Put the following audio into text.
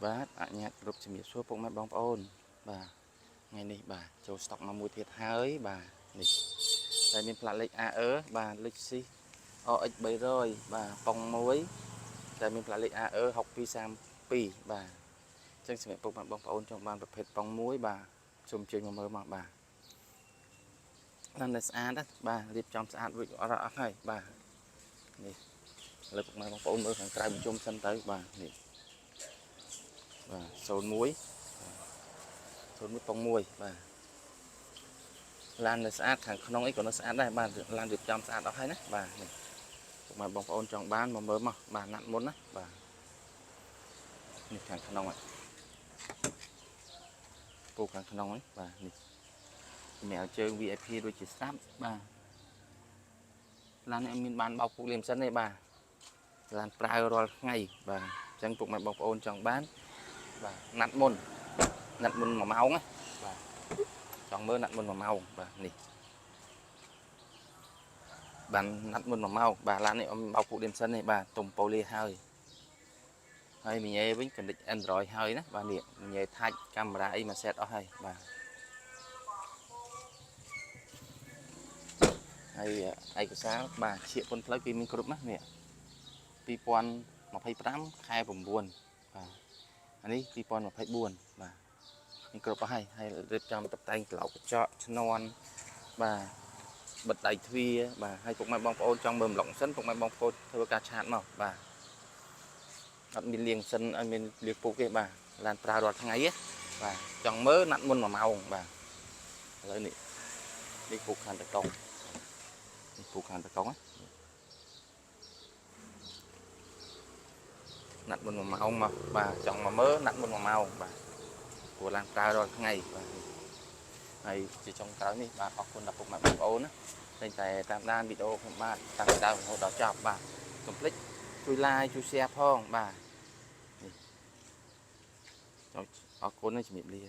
បាទអញ្ញាតគ្រប់ជំរាបសួរពុកម៉ែបងប្អូនបាទថ្ងៃនេះបាទចូលស្តុកមកមួយទៀតហើយបាទនេះតែមានផ្លាកលេខ AE បាទលេខ C OX 300បាទប៉ុង1តែមានផ្លាកលេខ AE 6232បាទអញ្ចឹងសម្រាប់ពុកម៉ែបងប្អូនចង់បានប្រភេទប៉ុង1បាទសូមជួយមកមើលមកបាទឡើងតែស្អាតណាបាទរៀបចំស្អាតរួចអត់ហើយបាទនេះលើពុកម៉ែបងប្អូនមើលខាងក្រៅបញ្ជុំសិនទៅបាទនេះបាទ01ប៉ុង1បាទឡាននៅស្អាតខាងក្នុងអីក៏នៅស្អាតដែរបាទឡានរៀបចំស្អាតអស់ហើយណាបាទនេះពុកម៉ែបងប្អូនចង់បានមកមើលមកបាទណាត់មុនណាបាទនេះខាងក្នុងហ្នឹងពូខាងក្នុងហ្នឹងបាទនេះសម្រាប់ជើង VIP ដូចជាស្រាប់បាទឡាននេះមានបានបោកពុកលៀមសិនទេបាទឡានប្រើរាល់ថ្ងៃបាទអញ្ចឹងពុកម៉ែបងប្អូនចង់បានបាទណាត់មុន1ម៉ោងណាបាទចង់មើលណាត់មុន1ម៉ោងបាទនេះបានណាត់មុន1ម៉ោងបាទឡាននេះអមបោកពុកលៀមសិនទេបាទទុំប៉ូលីហើយមីញ៉េវិញកណ្ឌិច Android ហើយណាបាទនេះមីញ៉េថាច់កាមេរ៉ាអីមកសេតអស់ហើយបាទហើយឯកសារបាទឈៀកពន្ធផ្លូវគឺមានគ្រប់ណានេះ2025ខែ9បាទអានេះ2024បាទមានគ្រប់អស់ហើយរៀបចំតុបតែងក្លោកកញ្ចក់ឈ្នន់បាទបិទដៃទ្វារបាទហើយពុកម៉ែបងប្អូនចង់មើលម្លុកសិនពុកម៉ែបងប្អូនធ្វើការឆាតមកបាទអត់មានលៀងសិនឲ្យមានលៀងពុកទេបាទឡានប្រើរាល់ថ្ងៃទេបាទចង់មើលណាត់មុន1ម៉ោងបាទឥឡូវនេះពុកខាងតកុងនេះពុកខាងតកុងណាត់មុន1ម៉ោងមកបាទចង់មកមើលណាត់មុន1ម៉ោងបាទព្រោះឡានប្រើរាល់ថ្ងៃបាទហើយជាចុងក្រោយនេះបាទអរគុណដល់ពុកម៉ែបងប្អូនណាតែងតែតាមដានវីដេអូខ្ញុំបាទតាំងពីដើមរហូតដល់ចប់បាទកុំភ្លេចជួយ like ជួយ share ផងបាទនេះអរគុណជំរាបលា